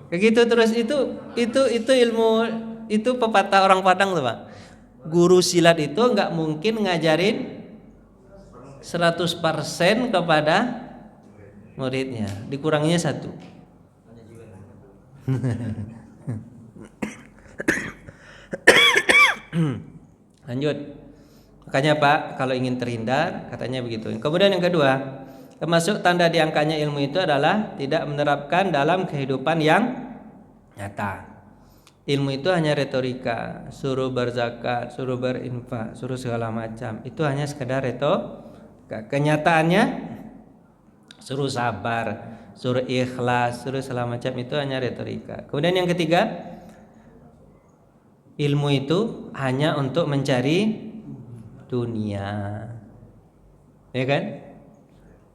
Kayak gitu terus itu ilmu, itu pepatah orang Padang tuh, Pak. Guru silat itu nggak mungkin ngajarin 100% kepada muridnya, dikuranginya 1. Lanjut. Makanya Pak, kalau ingin terhindar katanya begitu. Kemudian yang kedua, termasuk tanda diangkatnya ilmu itu adalah tidak menerapkan dalam kehidupan yang nyata. Ilmu itu hanya retorika, suruh berzakat, suruh berinfak, suruh segala macam. Itu hanya sekedar retorika. Kenyataannya suruh sabar, suruh ikhlas, suruh segala macam, itu hanya retorika. Kemudian yang ketiga, ilmu itu hanya untuk mencari dunia, ya kan?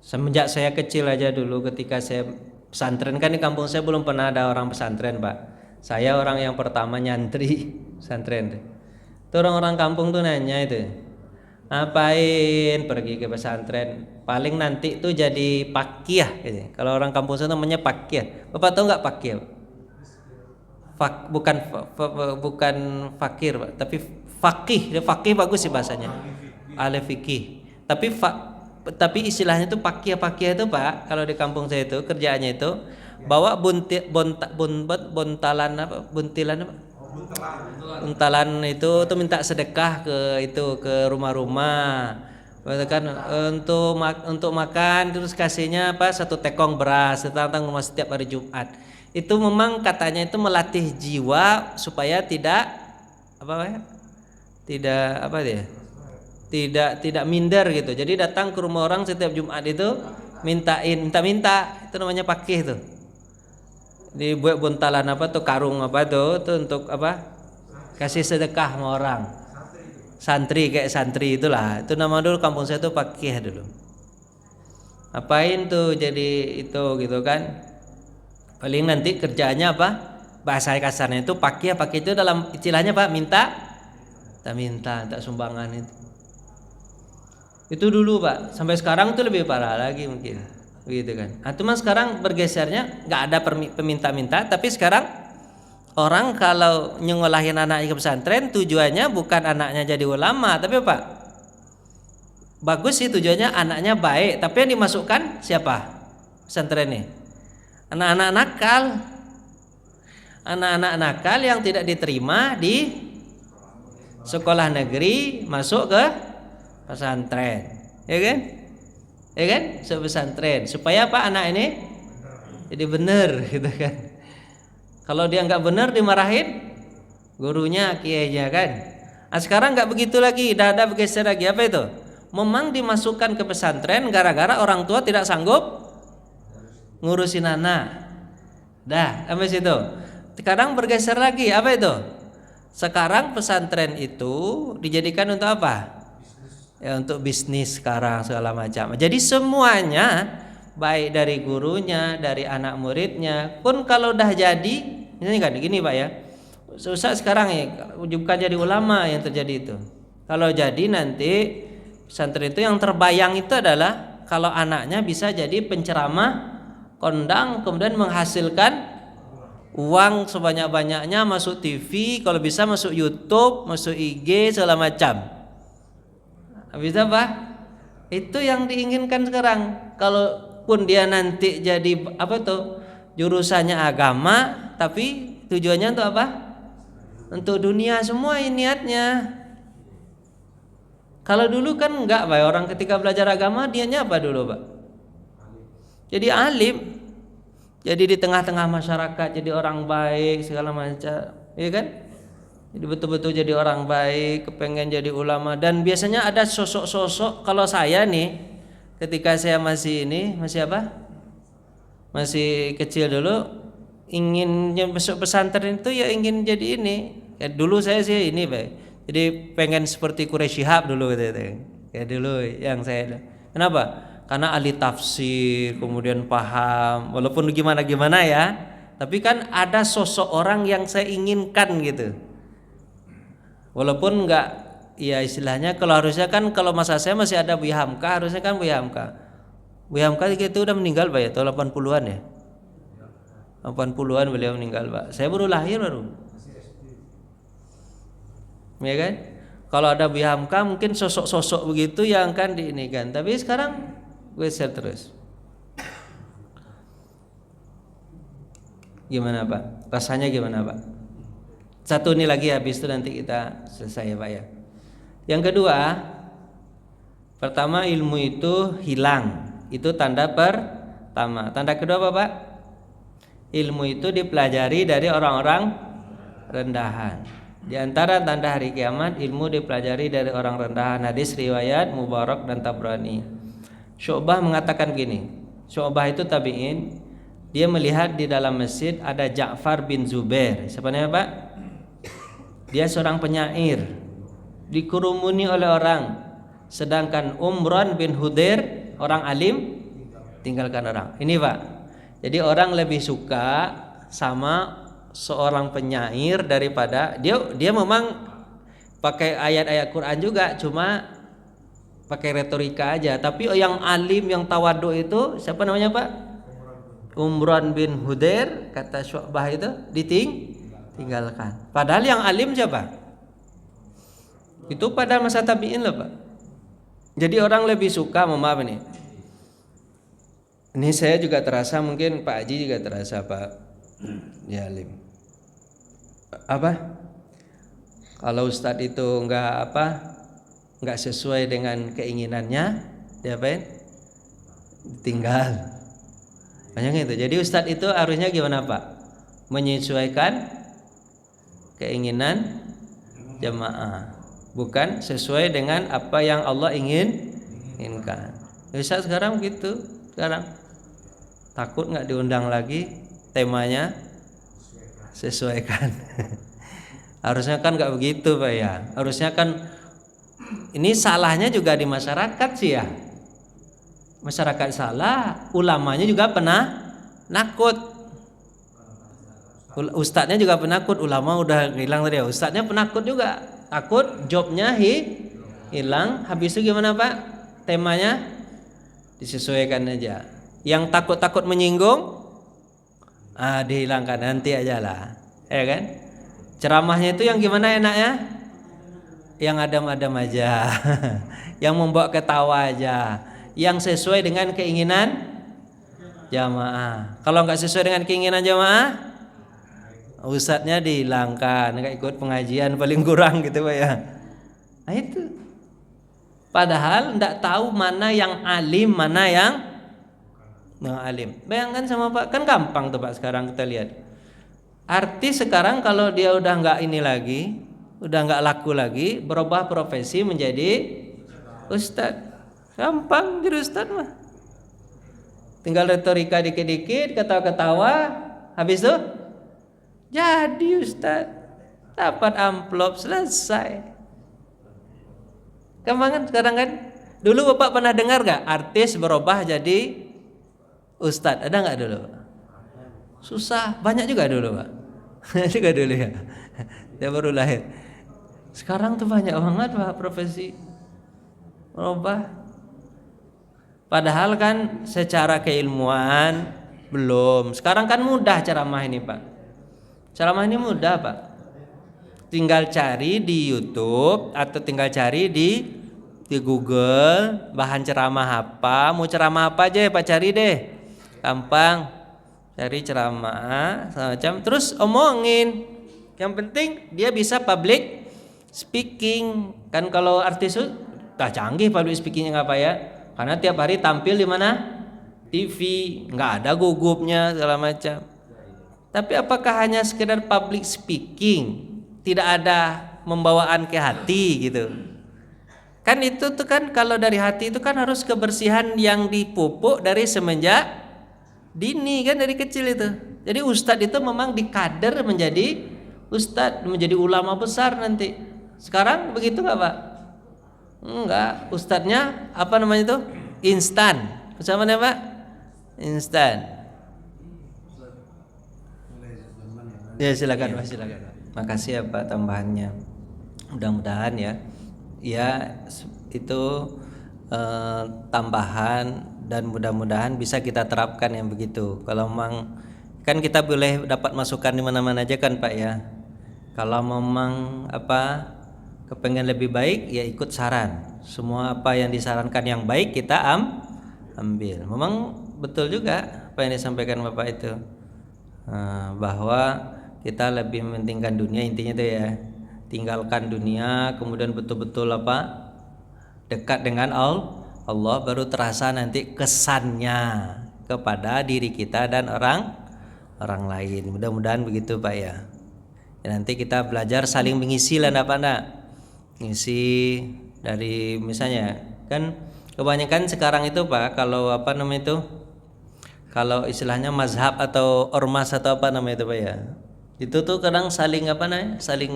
Semenjak saya kecil aja dulu, ketika saya pesantren, kan di kampung saya belum pernah ada orang pesantren, Pak. Saya orang yang pertama nyantri pesantren. Itu orang-orang kampung tuh nanya itu, ngapain pergi ke pesantren? Paling nanti tuh jadi pakiyah gitu. Kalau orang kampung saya namanya pakiyah. Bapak tahu nggak pakiyah? Bukan fakir, Pak, tapi fakih. Fakih bagus sih bahasanya. Ahli fikih. Tapi istilahnya itu pakiyah itu, Pak. Kalau di kampung saya itu kerjaannya itu bawa buntalan itu tuh minta sedekah ke rumah-rumah, kan, untuk makan, terus kasihnya apa, 1 tekong beras datang rumah setiap hari Jumat. Itu memang katanya itu melatih jiwa supaya tidak tidak minder gitu. Jadi datang ke rumah orang setiap Jumat itu minta, itu namanya pakih tuh. Dibuat buntalan karung tuh untuk kasih sedekah sama orang. Kayak santri itulah. Itu nama dulu kampung saya tuh pakih dulu. Apain tuh jadi itu gitu kan? Paling nanti kerjaannya apa? Bahasa kasarnya itu pakih itu dalam istilahnya Pak, minta sumbangan itu. Itu dulu Pak. Sampai sekarang tuh lebih parah lagi mungkin. Begitu kan. Cuma sekarang bergesernya nggak ada peminta-minta, tapi sekarang orang kalau nyengolahin anaknya ke pesantren tujuannya bukan anaknya jadi ulama, tapi apa? Bagus sih tujuannya anaknya baik, tapi yang dimasukkan siapa? Pesantren nih. Anak-anak nakal yang tidak diterima di sekolah negeri masuk ke pesantren, ya kan? Ya kan, pesantren supaya apa, anak ini jadi benar gitu kan. Kalau dia nggak benar dimarahin gurunya, kiainya kan. Sekarang nggak begitu lagi, dah ada bergeser lagi. Apa itu? Memang dimasukkan ke pesantren gara-gara orang tua tidak sanggup ngurusin anak. Dah sampai situ. Sekarang bergeser lagi, apa itu? Sekarang pesantren itu dijadikan untuk apa? Ya, untuk bisnis sekarang segala macam. Jadi semuanya baik dari gurunya, dari anak muridnya pun kalau dah jadi, ini kan gini Pak ya. Susah sekarang ya, bukan jadi ulama yang terjadi itu. Kalau jadi nanti pesantren itu yang terbayang itu adalah kalau anaknya bisa jadi penceramah kondang, kemudian menghasilkan uang sebanyak-banyaknya, masuk TV, kalau bisa masuk YouTube, masuk IG segala macam. Bisa Pak? Itu yang diinginkan sekarang. Kalaupun dia nanti jadi jurusannya agama, tapi tujuannya untuk apa? Untuk dunia semua ini niatnya. Kalau dulu kan enggak Pak, orang ketika belajar agama dianya apa dulu Pak? Jadi alim. Jadi di tengah-tengah masyarakat jadi orang baik segala macam, ya kan? Jadi betul-betul jadi orang baik, kepengen jadi ulama. Dan biasanya ada sosok-sosok, kalau saya nih ketika saya masih kecil dulu, ingin masuk pesantren itu ya ingin jadi ini. Ya dulu saya sih ini Pak. Jadi pengen seperti Quraisy Shihab dulu gitu. Ya dulu yang saya. Kenapa? karena ahli tafsir, kemudian paham, walaupun gimana-gimana ya, tapi kan ada sosok orang yang saya inginkan gitu. Walaupun enggak, ya istilahnya kalau harusnya kan kalau masa saya masih ada Buya Hamka, harusnya kan Buya Hamka. Buya Hamka itu udah meninggal Pak ya, tahun 80-an ya. 80-an beliau meninggal Pak. Saya baru lahir baru. Ya kan? Kalau ada Buya Hamka mungkin sosok-sosok begitu yang kan diinikan. Tapi sekarang gue share terus. Gimana Pak? Rasanya gimana Pak? Satu ini lagi habis itu nanti kita selesai ya Pak ya. Yang kedua, pertama ilmu itu hilang. Itu tanda pertama. Tanda kedua apa Pak? Ilmu itu dipelajari dari orang-orang rendahan. Di antara tanda hari kiamat, ilmu dipelajari dari orang rendahan. Hadis riwayat Mubarak dan Tabrani. Syu'bah mengatakan gini. Syu'bah itu tabi'in. Dia melihat di dalam masjid ada Ja'far bin Zubair. Siapa namanya Pak? Dia seorang penyair, dikerumuni oleh orang. Sedangkan Umran bin Hudair, orang alim, tinggalkan orang. Ini Pak. Jadi orang lebih suka sama seorang penyair daripada dia memang pakai ayat-ayat Quran juga, cuma pakai retorika aja. Tapi yang alim, yang tawadhu itu siapa namanya Pak? Umran bin Hudair, kata Syu'bah itu ditinggalkan. Padahal yang alim siapa? Itu pada masa tabi'in loh Pak. Jadi orang lebih suka, maaf nih. Ini saya juga terasa, mungkin Pak Haji juga terasa Pak ya alim. Apa? Kalau Ustadz itu enggak sesuai dengan keinginannya, diapain? Tinggal. Banyak itu. Jadi Ustadz itu harusnya gimana Pak? Menyesuaikan keinginan jamaah, bukan sesuai dengan apa yang Allah inginkan. Ustadz sekarang gitu, sekarang takut nggak diundang lagi, temanya sesuaikan. Harusnya kan nggak begitu Pak ya. Harusnya kan ini salahnya juga di masyarakat sih ya. Masyarakat salah, ulamanya juga pernah nakut. Ustadznya juga penakut, ulama udah hilang tadi ya. Ustadznya penakut juga, takut jobnya hilang. Habis itu gimana Pak? Temanya disesuaikan aja. Yang takut-takut menyinggung, dihilangkan nanti aja lah, ya kan? Ceramahnya itu yang gimana enaknya? Yang adem-adem aja, yang membawa ketawa aja, yang sesuai dengan keinginan jamaah. Kalau nggak sesuai dengan keinginan jamaah, ustadznya dihilangkan, nggak ikut pengajian paling kurang gitu Pak ya. Nah itu. Padahal nggak tahu mana yang alim, mana yang alim. Bayangkan sama Pak, kan gampang tuh Pak sekarang kita lihat. Artis sekarang kalau dia udah nggak ini lagi, udah nggak laku lagi, berubah profesi menjadi ustadz. Gampang jadi ustadz mah. Tinggal retorika dikit-dikit, ketawa-ketawa, habis itu jadi ustadz. Dapat amplop, selesai. Gampang kan sekarang kan? Dulu Bapak pernah dengar gak artis berubah jadi ustadz? Ada gak dulu? Susah, banyak juga dulu Pak. Juga dulu ya. Dia baru lahir. Sekarang tuh banyak banget Pak profesi berubah. Padahal kan secara keilmuan belum. Sekarang kan mudah ceramah ini Pak. Ceramah ini mudah Pak. Tinggal cari di YouTube atau tinggal cari di Google bahan ceramah apa. Mau ceramah apa aja ya Pak, cari deh. Gampang. Cari ceramah semacam, terus omongin. Yang penting dia bisa public speaking. Kan kalau artis itu tak canggih public speakingnya apa ya? Karena tiap hari tampil di mana? TV, nggak ada gugupnya segala macam. Tapi apakah hanya sekedar public speaking, tidak ada membawaan ke hati gitu? Kan itu tuh kan kalau dari hati itu kan harus kebersihan yang dipupuk dari semenjak dini kan, dari kecil itu. Jadi ustadz itu memang dikader menjadi ustadz, menjadi ulama besar nanti. Sekarang begitu nggak Pak? Enggak, ustadznya apa namanya itu? instan. Macam mana Pak? Instan. Ya silakan Pak, silakan. Makasih ya Pak tambahannya. Mudah-mudahan ya. Ya itu tambahan dan mudah-mudahan bisa kita terapkan yang begitu. Kalau memang kan kita boleh dapat masukan di mana-mana aja kan Pak ya. Kalau memang kepengen lebih baik ya ikut saran. Semua apa yang disarankan yang baik kita ambil. Memang betul juga apa yang disampaikan Bapak itu. Bahwa kita lebih mementingkan dunia, intinya itu ya. Tinggalkan dunia, kemudian betul-betul dekat dengan Allah, baru terasa nanti kesannya kepada diri kita dan orang lain. Mudah-mudahan begitu Pak ya. Nanti kita belajar saling mengisi lah enggak? Ngisi dari misalnya kan kebanyakan sekarang itu Pak kalau kalau istilahnya mazhab atau ormas atau apa namanya itu Pak ya. Itu tuh kadang saling saling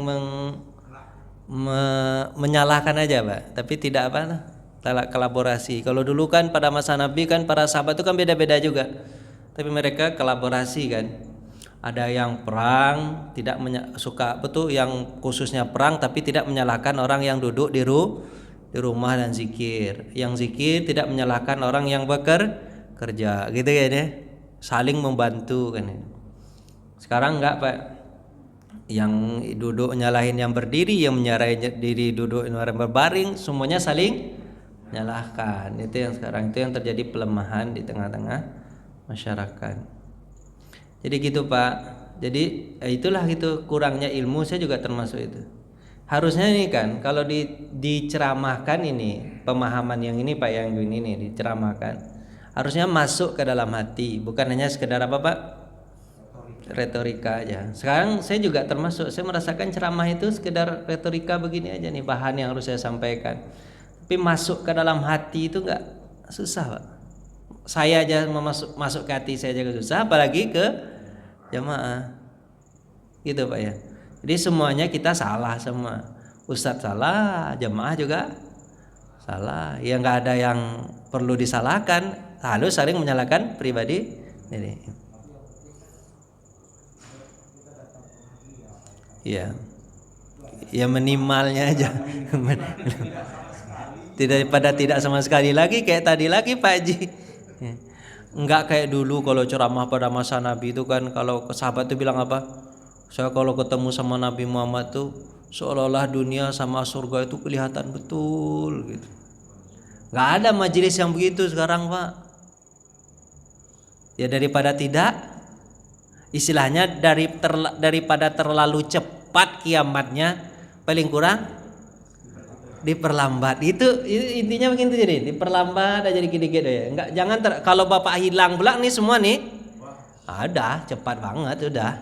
menyalahkan aja Pak, tapi tidak kolaborasi. Kalau dulu kan pada masa Nabi kan para sahabat itu kan beda-beda juga, tapi mereka kolaborasi kan. Ada yang perang tidak suka betul, yang khususnya perang tapi tidak menyalahkan orang yang duduk di rumah dan zikir. Yang zikir tidak menyalahkan orang yang kerja, gitu ya deh. Saling membantu kan. Sekarang enggak Pak. Yang duduk nyalahin yang berdiri, yang menyalahin diri duduk yang berbaring, semuanya saling nyalahkan. Itu yang sekarang itu yang terjadi pelemahan di tengah-tengah masyarakat. Jadi gitu Pak. Jadi itulah gitu kurangnya ilmu, saya juga termasuk itu. Harusnya ini kan kalau diceramahkan ini pemahaman yang ini Pak, yang ini nih diceramahkan, harusnya masuk ke dalam hati, bukan hanya sekedar apa Pak? Retorika aja. Sekarang saya juga termasuk, saya merasakan ceramah itu sekedar retorika begini aja nih bahan yang harus saya sampaikan. Tapi masuk ke dalam hati itu enggak, susah Pak. Saya aja masuk ke hati saya aja susah, apalagi ke jamaah. Gitu Pak ya. Jadi semuanya kita salah semua. Ustadz salah, jamaah juga salah. Ya enggak ada yang perlu disalahkan, lalu saling menyalahkan pribadi. Jadi ya minimalnya aja. Daripada tidak sama sekali lagi kayak tadi lagi Pak Haji. Enggak kayak dulu kalau ceramah pada masa Nabi itu kan, kalau sahabat itu bilang apa? Saya kalau ketemu sama Nabi Muhammad tuh seolah-olah dunia sama surga itu kelihatan betul gitu. Enggak ada majelis yang begitu sekarang Pak. Ya daripada tidak, istilahnya daripada terlalu cepat kiamatnya, paling kurang diperlambat. Itu intinya begitu, jadi diperlambat aja dikit-dikit ya. Enggak, jangan kalau Bapak hilang pula nih semua nih. Ada cepat banget udah.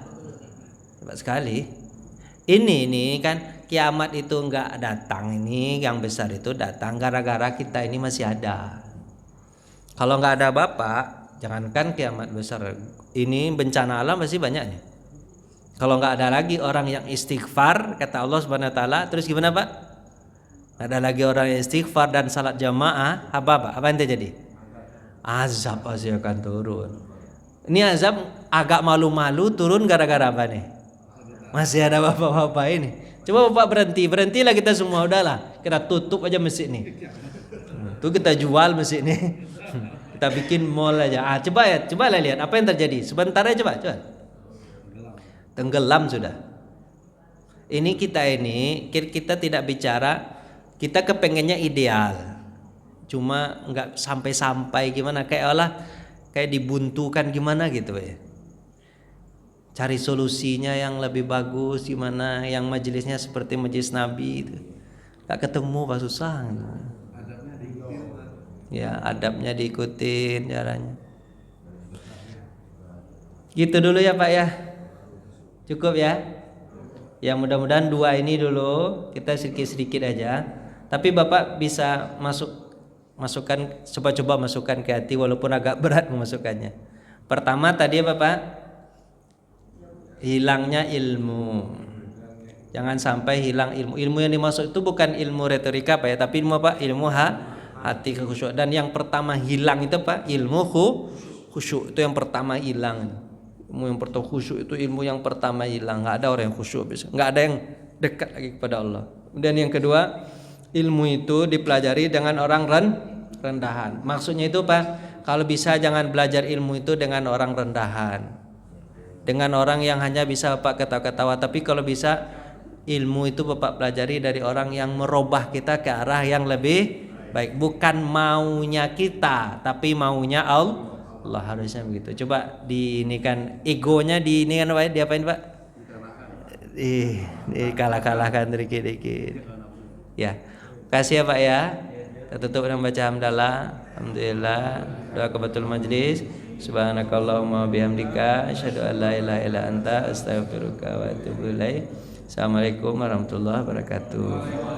Cepat sekali. Ini kan kiamat itu enggak datang, ini yang besar itu datang gara-gara kita ini masih ada. Kalau enggak ada Bapak, jangankan kiamat besar, ini bencana alam masih banyak nih. Kalau enggak ada lagi orang yang istighfar, kata Allah Subhanahu wa taala, terus gimana Pak? Ada lagi orang yang istighfar dan salat jamaah, apa yang terjadi? Azab pasti akan turun. Ini azab agak malu-malu turun gara-gara apa nih? Masih ada bapak-bapak ini. Coba Bapak berhentilah kita semua, udahlah. Kita tutup aja masjid nih. Tuh kita jual masjid nih. Kita bikin mall aja. Coba lihat apa yang terjadi. Sebentar aja coba. Tenggelam sudah. Ini kita tidak bicara, kita kepengennya ideal. Cuma enggak sampai gimana, kayak dibuntukan gimana gitu ya. Cari solusinya yang lebih bagus gimana, yang majelisnya seperti majelis Nabi itu. Enggak ketemu Pak, susah gitu. Ya, adabnya diikutin caranya. Gitu dulu ya Pak ya. Cukup ya. Ya mudah-mudahan 2 ini dulu kita sedikit-sedikit aja. Tapi Bapak bisa masukkan, coba masukkan ke hati walaupun agak berat memasukkannya. Pertama tadi Bapak, hilangnya ilmu. Jangan sampai hilang ilmu. Ilmu yang dimaksud itu bukan ilmu retorika Pak ya, tapi ilmu apa? Ilmu hati khusyuk. Dan yang pertama hilang itu apa? Ilmu khusyuk itu yang pertama hilang. Ilmu yang pertama khusyuk itu ilmu yang pertama hilang. Nggak ada orang yang khusyuk bisa. Nggak ada yang dekat lagi kepada Allah. Dan yang kedua, ilmu itu dipelajari dengan orang rendahan. Maksudnya itu Pak, kalau bisa jangan belajar ilmu itu dengan orang rendahan, dengan orang yang hanya bisa Bapak ketawa-ketawa. Tapi kalau bisa ilmu itu Bapak pelajari dari orang yang merubah kita ke arah yang lebih baik, bukan maunya kita tapi maunya Allah. Harusnya begitu. Coba diinikan egonya, diinikan Pak, diapain Pak? Kalah-kalahkan dikit-dikit. Ya. Kasih ya Pak ya. Kita tutup dengan baca hamdalah. Alhamdulillah. Doa kebetul majlis. Subhanakallahumma bihamdika asyhadu an la ilaha illa anta astaghfiruka wa atubu ilaik. Assalamualaikum warahmatullahi wabarakatuh.